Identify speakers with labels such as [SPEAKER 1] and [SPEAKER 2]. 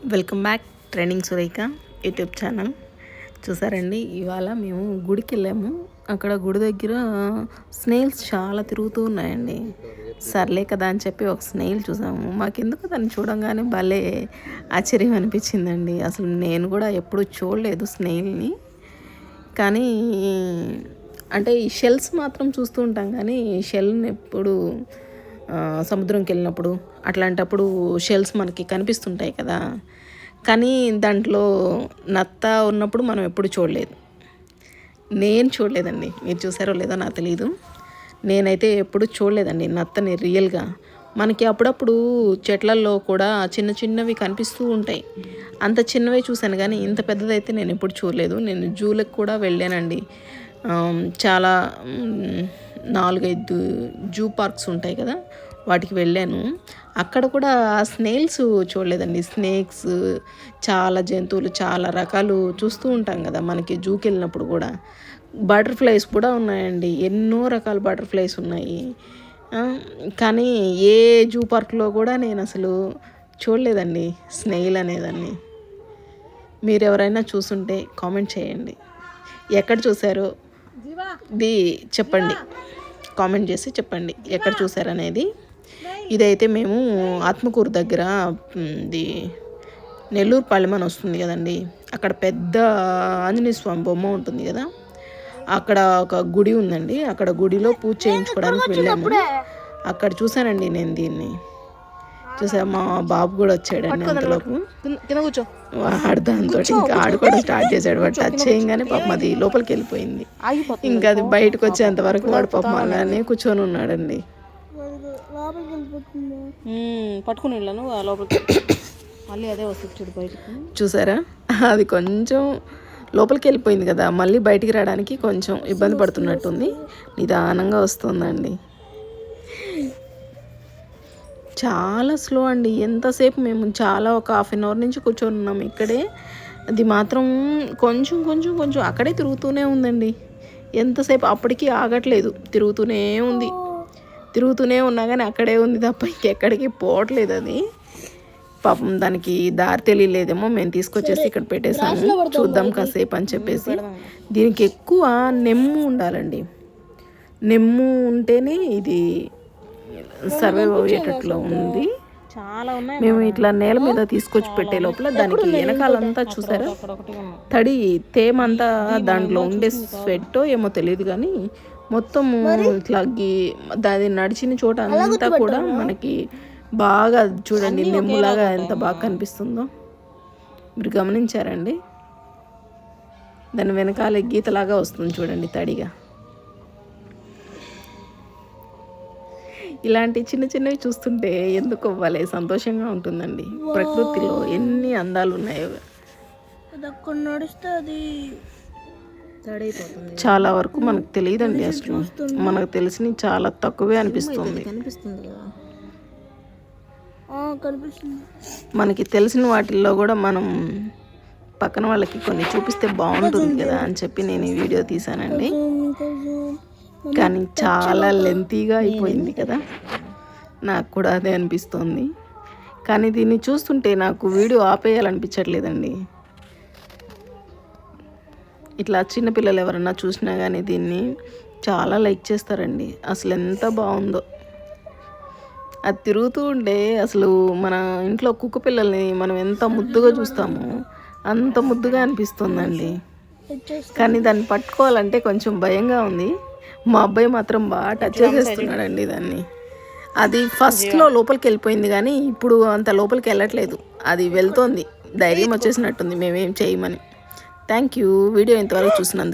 [SPEAKER 1] Welcome back training Surekha YouTube channel. చూసారండి, ఇవాళ మేము గుడికి వెళ్ళాము. అక్కడ గుడి దగ్గర స్నేల్స్ చాలా తిరుగుతూ ఉన్నాయండి. సర్లే కదా అని చెప్పి ఒక స్నేల్ చూసాము. మాకెందుకు దాన్ని చూడంగానే భలే ఆశ్చర్యం అనిపించిందండి. అసలు నేను కూడా ఎప్పుడు చూడలేదు స్నేల్ని. కానీ అంటే ఈ షెల్స్ మాత్రం చూస్తూ ఉంటాం, కానీ షెల్ని ఎప్పుడు సముద్రంకి వెళ్ళినప్పుడు అట్లాంటప్పుడు షెల్స్ మనకి కనిపిస్తుంటాయి కదా, కానీ దాంట్లో నత్త ఉన్నప్పుడు మనం ఎప్పుడు చూడలేదు. నేను చూడలేదండి, మీరు చూసారో లేదో నాకు తెలీదు. నేనైతే ఎప్పుడు చూడలేదండి నత్తని రియల్గా. మనకి అప్పుడప్పుడు చెట్లల్లో కూడా చిన్న చిన్నవి కనిపిస్తూ ఉంటాయి. అంత చిన్నవే చూశాను, కానీ ఇంత పెద్దదైతే నేను ఎప్పుడు చూడలేదు. నేను జూలకు కూడా వెళ్ళానండి. చాలా 4-5 జూ పార్క్స్ ఉంటాయి కదా, వాటికి వెళ్ళాను. అక్కడ కూడా స్నేల్స్ చూడలేదండి. స్నేక్స్, చాలా జంతువులు, చాలా రకాలు చూస్తూ ఉంటాం కదా మనకి జూకి వెళ్ళినప్పుడు కూడా. బటర్ఫ్లైస్ కూడా ఉన్నాయండి, ఎన్నో రకాల బటర్ఫ్లైస్ ఉన్నాయి. కానీ ఏ జూ పార్క్లో కూడా నేను అసలు చూడలేదండి స్నేల్ అనేదాన్ని. మీరు ఎవరైనా చూసుంటే కామెంట్ చేయండి, ఎక్కడ చూసారో ఇది చెప్పండి. కామెంట్ చేసి చెప్పండి ఎక్కడ చూసారనేది. ఇదైతే మేము ఆత్మకూరు దగ్గర ఇది నెల్లూరు పాలెం అని వస్తుంది కదండి, అక్కడ పెద్ద ఆంజనేయ స్వామి బొమ్మ ఉంటుంది కదా, అక్కడ ఒక గుడి ఉందండి. అక్కడ గుడిలో పూజ చేయించుకోవడానికి వెళ్ళాము. అక్కడ చూసానండి నేను దీన్ని. చూసా, మా బాబు కూడా వచ్చాడండి అంతలోపు. వాడు దాంతో ఇంకా ఆడుకోవడం స్టార్ట్ చేశాడు. వాడు టచ్ చేయగానే పాపం అది లోపలికి వెళ్ళిపోయింది. ఇంకా అది బయటకు వచ్చేంత వరకు వాడు పాపం అలానే కూర్చొని ఉన్నాడండి.
[SPEAKER 2] పట్టుకుని వెళ్ళాను లోపలికి, మళ్ళీ అదే వస్తుంది చూడు బయటకు.
[SPEAKER 1] చూసారా, అది కొంచెం లోపలికి వెళ్ళిపోయింది కదా, మళ్ళీ బయటికి రావడానికి కొంచెం ఇబ్బంది పడుతున్నట్టుంది. నిదానంగా వస్తుందండి. చాలా స్లో అండి. ఎంతసేపు మేము ఒక 1/2 అవర్ నుంచి కూర్చొని ఉన్నాం ఇక్కడే. అది మాత్రం కొంచెం కొంచెం కొంచెం అక్కడే తిరుగుతూనే ఉందండి. ఎంతసేపు అప్పటికి ఆగట్లేదు, తిరుగుతూనే ఉన్నా కానీ అక్కడే ఉంది తప్ప ఇంకెక్కడికి పోవట్లేదు. అది పాపం దానికి దారి తెలియలేదేమో, మేము తీసుకొచ్చేసి ఇక్కడ పెట్టేసాము. చూద్దాం కాసేపు అని చెప్పేసి. దీనికి ఎక్కువ నెమ్ము ఉండాలండి. నెమ్ము ఉంటేనే ఇది సర్వైవ్ అయ్యేటట్లు ఉంది.
[SPEAKER 2] చాలా ఉన్నాయి.
[SPEAKER 1] మేము ఇట్లా నేల మీద తీసుకొచ్చి పెట్టే లోపల దానికి వెనకాలంతా చూసారా, తడి తేమంతా దాంట్లో ఉండే స్వెట్టో ఏమో తెలియదు, కానీ మొత్తము ఇట్లా దాని నడిచిన చోట అంతా కూడా మనకి బాగా చూడండి నెమ్ములాగా ఎంత బాగా కనిపిస్తుందో మీరు గమనించారండి. దాని వెనకాల గీతలాగా వస్తుంది చూడండి తడిగా. ఇలాంటి చిన్న చిన్నవి చూస్తుంటే ఎందుకు అవ్వాలి, సంతోషంగా ఉంటుందండి. ప్రకృతిలో ఎన్ని అందాలు ఉన్నాయో. చాలా వరకు మనకు తెలియదండి, అసలు మనకు తెలిసిన చాలా తక్కువే అనిపిస్తుంది. మనకి తెలిసిన వాటిల్లో కూడా మనం పక్కన వాళ్ళకి కొన్ని చూపిస్తే బాగుంటుంది కదా అని చెప్పి నేను ఈ వీడియో తీసానండి. కానీ చాలా లెంతీగా అయిపోయింది కదా, నాకు కూడా అదే అనిపిస్తుంది. కానీ దీన్ని చూస్తుంటే నాకు వీడియో ఆపేయాలనిపించట్లేదండి. ఇట్లా చిన్నపిల్లలు ఎవరన్నా చూసినా కానీ దీన్ని చాలా లైక్ చేస్తారండి. అసలు ఎంత బాగుందో అది తిరుగుతూ ఉంటే. అసలు మన ఇంట్లో కుక్క పిల్లల్ని మనం ఎంత ముద్దుగా చూస్తామో అంత ముద్దుగా అనిపిస్తుందండి. కానీ దాన్ని పట్టుకోవాలంటే కొంచెం భయంగా ఉంది. మా అబ్బాయి మాత్రం బాగా టచ్ చేసేస్తున్నాడండి దాన్ని. అది ఫస్ట్లో లోపలికి వెళ్ళిపోయింది, కానీ ఇప్పుడు అంత లోపలికి వెళ్ళట్లేదు. అది వెళ్తోంది, ధైర్యం వచ్చేసినట్టుంది మేమేం చేయమని. థ్యాంక్ యూ వీడియో ఇంతవరకు చూసినందుకు.